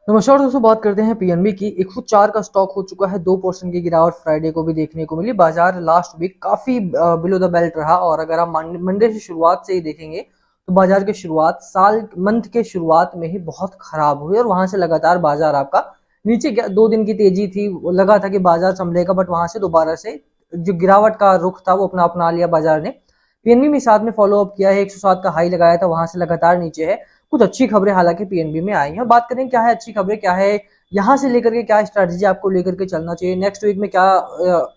नमस्कार दोस्तों, बात करते हैं पीएनबी की। 104 का स्टॉक हो चुका है, 2% की गिरावट फ्राइडे को भी देखने को मिली। बाजार लास्ट वीक काफी बिलो द बेल्ट रहा और अगर आप मंडे से शुरुआत से ही देखेंगे तो बाजार की शुरुआत साल मंथ के शुरुआत में ही बहुत खराब हुई और वहां से लगातार बाजार आपका नीचे गया। 2 दिन की तेजी थी, लगा था कि बाजार संभलेगा, बट वहां से दोबारा से जो गिरावट का रुख था वो अपना लिया बाजार ने। पीएनबी में साथ में फॉलो अप किया है, 107 का हाई लगाया था, वहां से लगातार नीचे है। कुछ अच्छी खबरें हालांकि पीएनबी में आई हैं। बात करें क्या है अच्छी खबरें, क्या है यहाँ से लेकर के, क्या स्ट्रैटेजी आपको लेकर के चलना चाहिए, नेक्स्ट वीक में क्या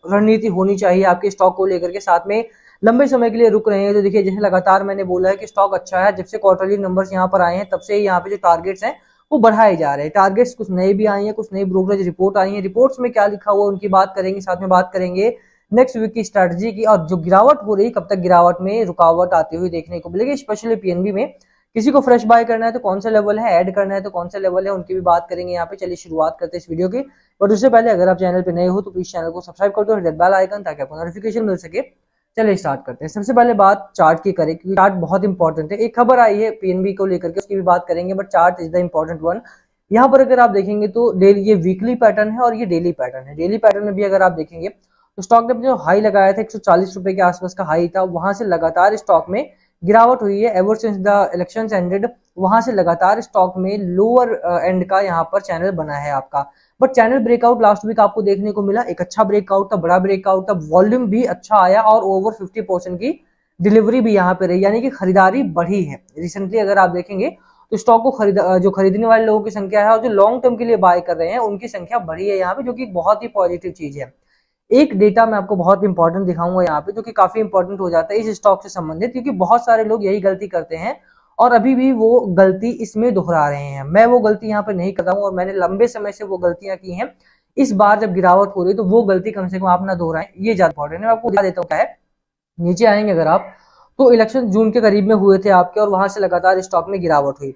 रणनीति होनी चाहिए आपके स्टॉक को लेकर के, साथ में लंबे समय के लिए रुक रहे हैं तो देखिए, जैसे लगातार मैंने बोला है कि स्टॉक अच्छा है। जब से क्वार्टरली नंबर्स यहाँ पर आए हैं तब से यहाँ पे जो टारगेट्स हैं वो बढ़ाए जा रहे हैं। टारगेट्स कुछ नए भी आए हैं, कुछ नई ब्रोकरेज रिपोर्ट आई है, रिपोर्ट्स में क्या लिखा हुआ उनकी बात करेंगे, साथ में बात करेंगे नेक्स्ट वीक की स्ट्रैटेजी की। और जो गिरावट हो रही, कब तक गिरावट में रुकावट आती हुई देखने को मिलेगी, स्पेशली पीएनबी में। किसी को फ्रेश बाय करना है तो कौन सा लेवल है, ऐड करना है तो कौन सा लेवल है, उनकी भी बात करेंगे यहाँ पे। चलिए शुरुआत करते हैं इस वीडियो की। और उससे पहले अगर आप चैनल पे नए हो तो प्लीज चैनल को सब्सक्राइब कर दो, हिट बेल आइकन, ताकि आपको नोटिफिकेशन मिल सके। चलिए स्टार्ट करते हैं। सबसे पहले बात चार्ट की करें, क्योंकि चार्ट बहुत इंपॉर्टेंट है। एक खबर आई है पीएनबी को लेकर के, उसकी भी बात करेंगे, but chart is the important one. यहाँ पर अगर आप देखेंगे तो डेली, ये वीकली पैटर्न है और ये डेली पैटर्न है। डेली पैटर्न में भी अगर आप देखेंगे तो स्टॉक ने जो हाई लगाया था 140 रुपए के आसपास का हाई था, वहां से लगातार स्टॉक में गिरावट हुई है। Ever since the elections ended, वहां से लगातार स्टॉक में लोअर एंड का यहाँ पर चैनल बना है आपका। But channel breakout last week आपको देखने को मिला, एक अच्छा ब्रेकआउट था, बड़ा ब्रेकआउट था, वॉल्यूम भी अच्छा आया और ओवर 50% की डिलीवरी भी यहाँ पे रही, यानी कि खरीदारी बढ़ी है। रिसेंटली अगर आप देखेंगे तो स्टॉक को जो खरीदने वाले लोगों की संख्या है और जो लॉन्ग टर्म के लिए बाय कर रहे हैं उनकी संख्या बढ़ी है यहाँ पे, जो कि बहुत ही पॉजिटिव चीज है। एक डेटा मैं आपको बहुत इंपॉर्टेंट दिखाऊंगा यहाँ पे, जो कि काफी इंपॉर्टेंट हो जाता है इस स्टॉक से संबंधित, क्योंकि बहुत सारे लोग यही गलती करते हैं और अभी भी वो गलती इसमें दोहरा रहे हैं। मैं वो गलती यहाँ पे नहीं कर रहा हूँ और मैंने लंबे समय से वो गलतियां की हैं। इस बार जब गिरावट हो रही है तो वो गलती कम से कम आप ना दोहराएं, ये ज्यादा इंपॉर्टेंट है। मैं आपको दिखा देता हूँ क्या है। नीचे आएंगे अगर आप तो इलेक्शन जून के करीब में हुए थे आपके, और वहां से लगातार स्टॉक में गिरावट हुई।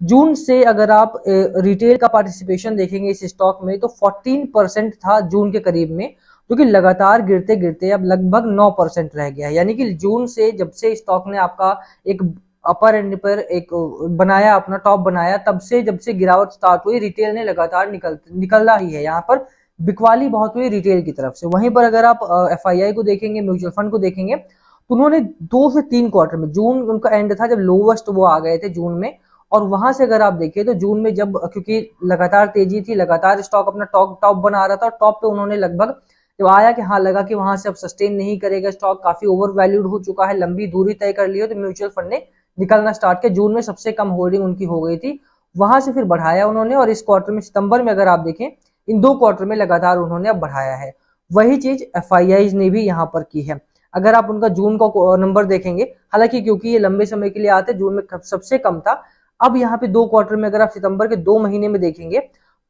जून से अगर आप रिटेल का पार्टिसिपेशन देखेंगे इस स्टॉक में तो 14% था जून के करीब में, जो कि लगातार गिरते गिरते अब लगभग 9% रह गया है। यानी कि जून से, जब से स्टॉक ने आपका एक अपर एंड पर एक बनाया, अपना टॉप बनाया, तब से जब से गिरावट स्टार्ट हुई, रिटेल ने लगातार निकलना ही है। यहाँ पर बिकवाली बहुत हुई रिटेल की तरफ से। वहीं पर अगर आप एफआईआई को देखेंगे, म्यूचुअल फंड को देखेंगे, तो उन्होंने 2 से 3 क्वार्टर में, जून उनका एंड था जब लोवेस्ट वो आ गए थे जून में, और वहां से अगर आप देखिए तो जून में जब, क्योंकि लगातार तेजी थी, लगातार स्टॉक अपना टॉप बना रहा था, और टॉप पे उन्होंने लगभग जब आया कि हाँ लगा कि वहां से अब सस्टेन नहीं करेगा, स्टॉक काफी ओवर वैल्यूड हो चुका है, लंबी दूरी तय कर ली है, तो म्यूचुअल फंड ने निकलना स्टार्ट किया। जून में सबसे कम होल्डिंग उनकी हो गई थी, वहां से फिर बढ़ाया उन्होंने, और इस क्वार्टर में, सितंबर में अगर आप देखें, इन 2 क्वार्टर में लगातार उन्होंने अब बढ़ाया है। वही चीज एफआईआई ने भी यहाँ पर की है। अगर आप उनका जून का नंबर देखेंगे, हालांकि क्योंकि ये लंबे समय के लिए आते, जून में सबसे कम था। अब यहाँ पे 2 क्वार्टर में अगर आप सितंबर के 2 महीने में देखेंगे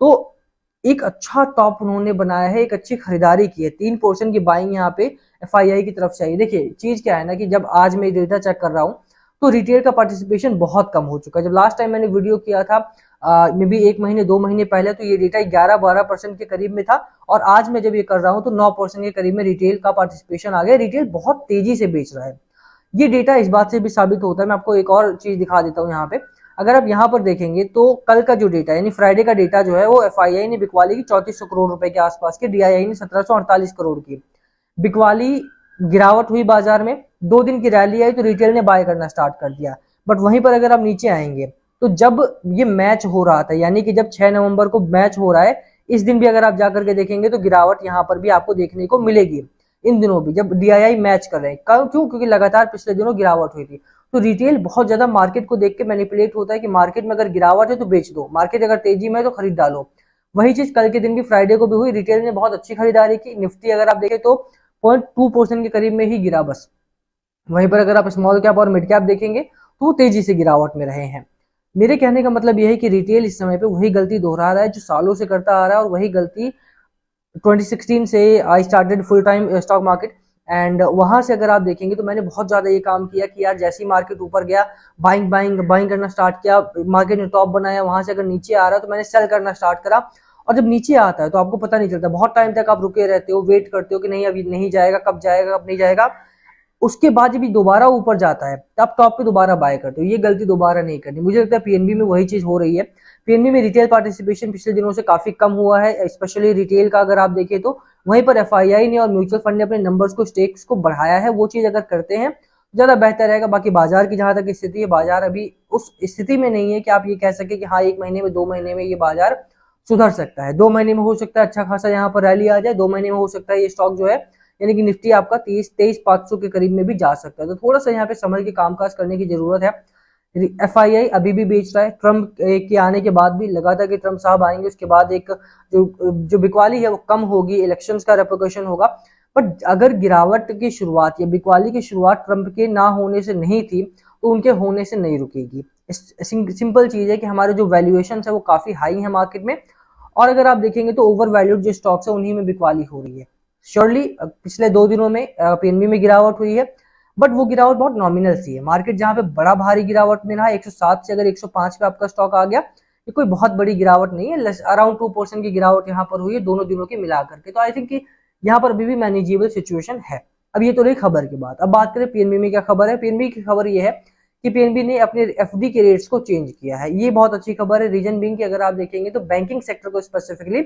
तो एक अच्छा टॉप उन्होंने बनाया है, एक अच्छी खरीदारी की है। 3% की बाइंग यहाँ पे एफआईआई की तरफ से आई। देखिए चीज क्या है ना, कि जब आज मैं डेटा चेक कर रहा हूँ तो रिटेल का पार्टिसिपेशन बहुत कम हो चुका है। जब लास्ट टाइम मैंने वीडियो किया था मे बी 1 महीने 2 महीने पहले, तो ये डेटा 11-12% के करीब में था, और आज मैं जब ये कर रहा हूँ तो 9% के करीब में रिटेल का पार्टिसिपेशन आ गया। रिटेल बहुत तेजी से बेच रहा है। ये डेटा इस बात से भी साबित होता है। मैं आपको एक और चीज दिखा देता हूँ यहाँ पे। अगर आप यहाँ पर देखेंगे तो कल का जो डेटा, यानी फ्राइडे का डेटा जो है, वो एफआईआई ने बिकवाली की 3400 करोड़ रुपए के आसपास की, डीआईआई ने 1748 करोड़ की बिकवाली। गिरावट हुई बाजार में, 2 दिन की रैली आई तो रिटेल ने बाय करना स्टार्ट कर दिया। बट वहीं पर अगर आप नीचे आएंगे तो जब ये मैच हो रहा था, यानी कि जब 6 नवंबर को मैच हो रहा है, इस दिन भी अगर आप जाकर के देखेंगे तो गिरावट यहाँ पर भी आपको देखने को मिलेगी। इन दिनों भी जब डीआईआई मैच कर रहे हैं, क्यों? क्योंकि लगातार पिछले दिनों गिरावट हुई थी। तो रिटेल बहुत ज्यादा मार्केट को देख के मैनिपुलेट होता है कि मार्केट में अगर गिरावट है तो बेच दो, मार्केट अगर तेजी में है तो खरीद डालो। वही चीज कल के दिन भी, फ्राइडे को भी हुई। रिटेल ने बहुत अच्छी खरीदारी की। निफ्टी अगर आप देखें तो 0.2% के करीब में ही गिरा बस। वहीं पर अगर आप स्मॉल कैप और मिड कैप देखेंगे तो वो तेजी से गिरावट में रहे हैं। मेरे कहने का मतलब यह है कि रिटेल इस समय पे वही गलती दोहरा रहा है जो सालों से करता आ रहा है, और वही गलती 2016 से I started full time stock market, and वहां से अगर आप देखेंगे तो मैंने बहुत ज्यादा ये काम किया कि यार जैसे ही मार्केट ऊपर गया, बाइंग बाइंग बाइंग करना स्टार्ट किया, मार्केट ने टॉप बनाया, वहां से अगर नीचे आ रहा है तो मैंने सेल करना स्टार्ट करा। और जब नीचे आता है तो आपको पता नहीं चलता, बहुत टाइम तक आप रुके रहते हो, वेट करते हो कि नहीं अभी नहीं जाएगा, कब जाएगा, कब नहीं जाएगा। उसके बाद जब ये दोबारा ऊपर जाता है तब टॉप पे दोबारा बाय करते हो, ये गलती दोबारा नहीं करनी। मुझे लगता है पीएनबी में वही चीज हो रही है। पीएनबी में रिटेल पार्टिसिपेशन पिछले दिनों से काफी कम हुआ है, स्पेशली रिटेल का अगर आप देखें तो। वहीं पर एफआईआई ने और म्यूचुअल फंड ने अपने नंबर्स को, स्टेक्स को बढ़ाया है, वो चीज अगर करते हैं ज्यादा बेहतर रहेगा। बाकी बाजार की जहां तक स्थिति है, बाजार अभी उस स्थिति में नहीं है कि आप ये कह सके कि हाँ 1 महीने में 2 महीने में ये बाजार सुधर सकता है। 2 महीने में हो सकता है अच्छा खासा यहाँ पर रैली आ जाए, 2 महीने में हो सकता है ये स्टॉक जो है यानी कि निफ्टी आपका 23,500 के करीब में भी जा सकता है। तो थोड़ा सा यहाँ पे समझ के कामकाज करने की जरूरत है। एफआईआई अभी भी बेच रहा है, ट्रम्प के आने के बाद भी लगा था कि ट्रम्प साहब आएंगे, उसके बाद एक जो बिकवाली है वो कम होगी, इलेक्शंस का रेपोकेशन होगा। बट अगर गिरावट की शुरुआत या बिकवाली की शुरुआत ट्रम्प के ना होने से नहीं थी तो उनके होने से नहीं रुकेगी। सिंपल चीज है कि हमारे जो वैल्यूएशन है वो काफी हाई है मार्केट में, और अगर आप देखेंगे तो ओवर वैल्यूड जो स्टॉक्स है उन्हीं में बिकवाली हो रही है। श्योरली पिछले 2 दिनों में पीएनबी में गिरावट हुई है, बट वो गिरावट बहुत नॉमिनल सी है। मार्केट जहां पे बड़ा भारी गिरावट में रहा 107 से अगर 105 पे आपका स्टॉक आ गया, ये कोई बहुत बड़ी गिरावट नहीं है, अराउंड 2% की गिरावट यहाँ पर हुई है दोनों दिनों की मिला करके। तो आई थिंक कि यहाँ पर अभी भी मैनेजेबल सिचुएशन है। अब ये तो रही खबर की बात। अब बात करें पीएनबी में क्या खबर है। पीएनबी की खबर ये है कि पीएनबी ने अपने एफडी के रेट्स को चेंज किया है। ये बहुत अच्छी खबर है। रीजन बीइंग कि अगर आप देखेंगे तो बैंकिंग सेक्टर को स्पेसिफिकली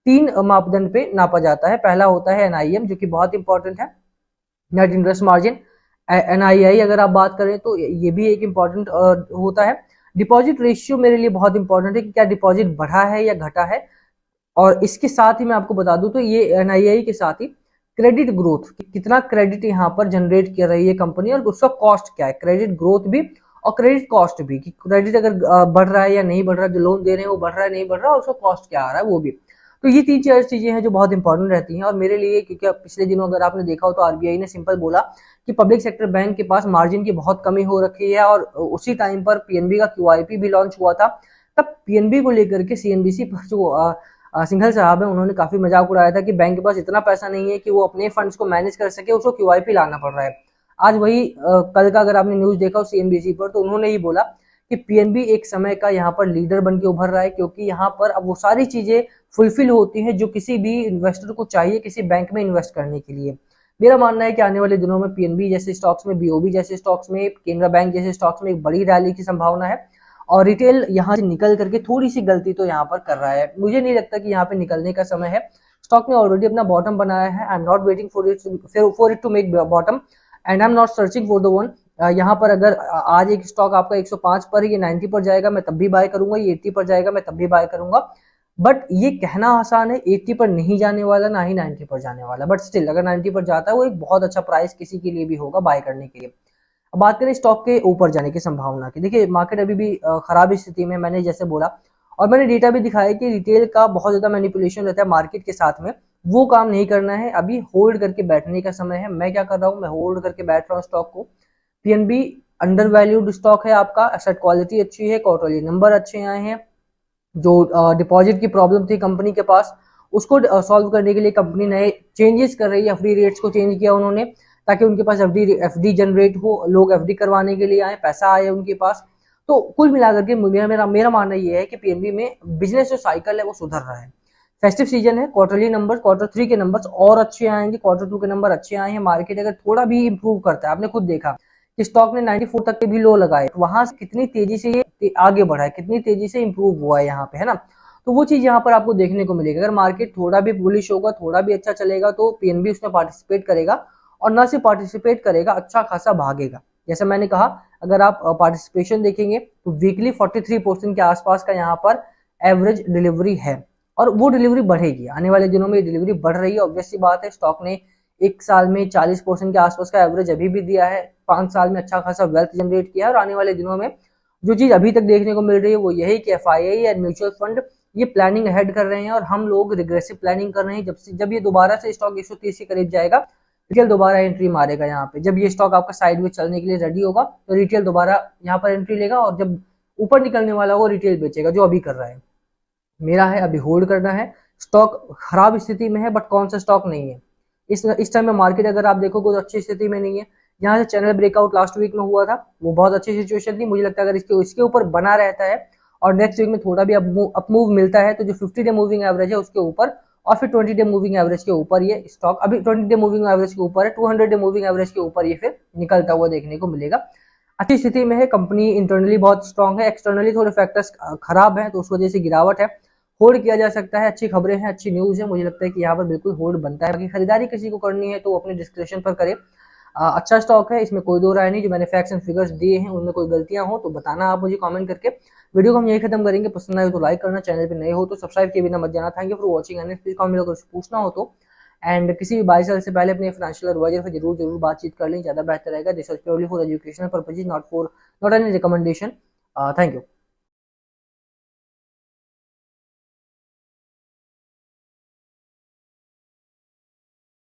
3 मापदंड पे नापा जाता है। पहला होता है एनआईएम, जो कि बहुत इंपॉर्टेंट है, नेट इंटरेस्ट मार्जिन। एनआईआई अगर आप बात करें तो ये भी एक इम्पॉर्टेंट होता है। डिपॉजिट रेशियो मेरे लिए बहुत इंपॉर्टेंट है कि क्या डिपॉजिट बढ़ा है या घटा है। और इसके साथ ही मैं आपको बता दूं तो ये एनआईआई के साथ ही क्रेडिट ग्रोथ, कितना क्रेडिट यहाँ पर जनरेट कर रही है कंपनी और उसका कॉस्ट क्या है, क्रेडिट ग्रोथ भी और क्रेडिट कॉस्ट भी, कि क्रेडिट अगर बढ़ रहा है या नहीं बढ़ रहा है, जो लोन दे रहे हैं वो बढ़ रहा है नहीं बढ़ रहा है, और उसका कॉस्ट क्या आ रहा है वो भी। तो ये 3-4 चीजें हैं जो बहुत इंपॉर्टेंट रहती हैं। और मेरे लिए, क्योंकि पिछले दिनों अगर आपने देखा हो तो आरबीआई ने सिंपल बोला कि पब्लिक सेक्टर बैंक के पास मार्जिन की बहुत कमी हो रखी है, और उसी टाइम पर पीएनबी का क्यूआईपी भी लॉन्च हुआ था। तब पीएनबी को लेकर के सीएनबीसी पर जो सिंघल साहब है उन्होंने काफी मजाक उड़ाया था कि बैंक के पास इतना पैसा नहीं है कि वो अपने फंड्स को मैनेज कर सके, उसको क्यूआईपी लाना पड़ रहा है। आज वही कल का अगर आपने न्यूज देखा हो सीएनबीसी पर, तो उन्होंने ही बोला कि पीएनबी एक समय का यहाँ पर लीडर बन के उभर रहा है, क्योंकि यहाँ पर अब वो सारी चीजें फुलफिल होती हैं जो किसी भी इन्वेस्टर को चाहिए किसी बैंक में इन्वेस्ट करने के लिए। मेरा मानना है कि आने वाले दिनों में पीएनबी जैसे स्टॉक्स में, बीओबी जैसे स्टॉक्स में, केनरा बैंक जैसे स्टॉक्स में एक बड़ी रैली की संभावना है। और रिटेल यहाँ से निकल करके थोड़ी सी गलती तो यहाँ पर कर रहा है। मुझे नहीं लगता कि यहाँ पे निकलने का समय है। स्टॉक ने ऑलरेडी अपना बॉटम बनाया है। I am not waiting for it to make bottom and I am not searching for the one. यहाँ पर अगर आज एक स्टॉक आपका 105 पर, ये 90 पर जाएगा मैं तब भी बाय करूंगा, ये 80 पर जाएगा मैं तब भी बाय करूंगा। बट ये कहना आसान है, 80 पर नहीं जाने वाला, ना ही 90 पर जाने वाला। बट स्टिल अगर 90 पर जाता है वो एक बहुत अच्छा प्राइस किसी के लिए भी होगा बाय करने के लिए। अब बात करें स्टॉक के ऊपर जाने की संभावना की, देखिए मार्केट अभी भी खराब स्थिति में, मैंने जैसे बोला और मैंने डेटा भी दिखाया कि रिटेल का बहुत ज्यादा मैनिपुलेशन रहता है मार्केट के साथ में, वो काम नहीं करना है। अभी होल्ड करके बैठने का समय है। मैं क्या कर रहा हूँ, मैं होल्ड करके बैठ रहा हूँ स्टॉक को। पीएनबी अंडर वैल्यूड स्टॉक है आपका, एसेट क्वालिटी अच्छी है, क्वार्टरली नंबर अच्छे आए हैं। जो डिपॉजिट की प्रॉब्लम थी कंपनी के पास उसको सॉल्व करने के लिए कंपनी नए चेंजेस कर रही है। एफडी रेट्स को चेंज किया उन्होंने ताकि उनके पास एफडी जनरेट हो, लोग एफडी करवाने के लिए आए, पैसा आए उनके पास। तो कुल मिलाकर के मेरा मानना ये है कि पीएनबी में बिजनेस जो साइकिल है वो सुधर रहा है। फेस्टिव सीजन है, क्वार्टरली नंबर, Q3 के नंबर्स और अच्छे आएंगे, Q2 के नंबर अच्छे आए हैं। मार्केट अगर थोड़ा भी इंप्रूव करता है, आपने खुद देखा कि स्टॉक ने 94 तक के भी लो लगाए, वहां से कितनी तेजी से ये आगे बढ़ा है, कितनी तेजी से इंप्रूव हुआ है यहाँ पे, है ना। तो वो चीज यहाँ पर आपको देखने को मिलेगी। अगर मार्केट थोड़ा भी बुलिश होगा, थोड़ा भी अच्छा चलेगा, तो पीएनबी उसमें पार्टिसिपेट करेगा, और न सिर्फ पार्टिसिपेट करेगा, अच्छा खासा भागेगा। जैसे मैंने कहा, अगर आप पार्टिसिपेशन देखेंगे तो वीकली 43% के आसपास का यहाँ पर एवरेज डिलीवरी है, और वो डिलीवरी बढ़ेगी आने वाले दिनों में। डिलीवरी बढ़ रही है, ऑब्वियस सी बात है। स्टॉक ने एक साल में 40% के आसपास का एवरेज अभी भी दिया है, 5 साल में अच्छा खासा वेल्थ जनरेट किया है। और आने वाले दिनों में जो चीज अभी तक देखने को मिल रही है वो यही कि एफआईआई एंड म्यूचुअल फंड ये प्लानिंग हेड कर रहे हैं, और हम लोग रिग्रेसिव प्लानिंग कर रहे हैं। जब ये दोबारा से स्टॉक 130 के करीब जाएगा, रिटेल दोबारा एंट्री मारेगा यहाँ पे। जब ये स्टॉक आपका साइड में चलने के लिए रेडी होगा तो रिटेल दोबारा यहाँ पर एंट्री लेगा, और जब ऊपर निकलने वाला होगा रिटेल बेचेगा, जो अभी कर रहा है। मेरा है अभी होल्ड करना है। स्टॉक खराब स्थिति में है, बट कौन सा स्टॉक नहीं है। इस टाइम में मार्केट अगर आप देखोगे तो अच्छी स्थिति में नहीं है। यहाँ से चैनल ब्रेकआउट लास्ट वीक में हुआ था, वो बहुत अच्छी सिचुएशन थी। मुझे लगता है अगर इसके ऊपर बना रहता है और नेक्स्ट वीक में थोड़ा भी अप मूव मिलता है, तो जो 50 डे मूविंग एवरेज है उसके ऊपर और फिर 20 डे मूविंग एवरेज के ऊपर ये स्टॉक अभी 20 डे मूविंग एवरेज के ऊपर है, 200 डे मूविंग एवरेज के ऊपर ये फिर निकलता हुआ देखने को मिलेगा। अच्छी स्थिति में है कंपनी, इंटरनली बहुत स्ट्रांग है, एक्सटर्नली थोड़े फैक्टर्स खराब है तो उस वजह से गिरावट है, होल्ड किया जा सकता है। अच्छी खबरें हैं, अच्छी न्यूज है, मुझे लगता है कि यहाँ पर बिल्कुल होल्ड बनता है। बाकी खरीदारी किसी को करनी है तो अपने डिस्क्रिप्शन पर करे। अच्छा स्टॉक है, इसमें कोई दो राय नहीं। जो मैंने फैक्ट्स एंड फिगर्स दिए हैं उनमें कोई गलतियां हो तो बताना आप मुझे कमेंट करके। वीडियो को हम यही खत्म करेंगे, पसंद आए तो लाइक करना, चैनल पे नए हो तो सब्सक्राइब किए बिना मत जाना। Thank you for watching and please comment अगर कुछ पूछना हो तो। एंड किसी भी बाय सेल से पहले अपने फाइनेंशियल एडवाइजर से जरूर बातचीत कर लें, ज्यादा बेहतर रहेगा। This is purely for educational purposes, not any recommendation. Thank you.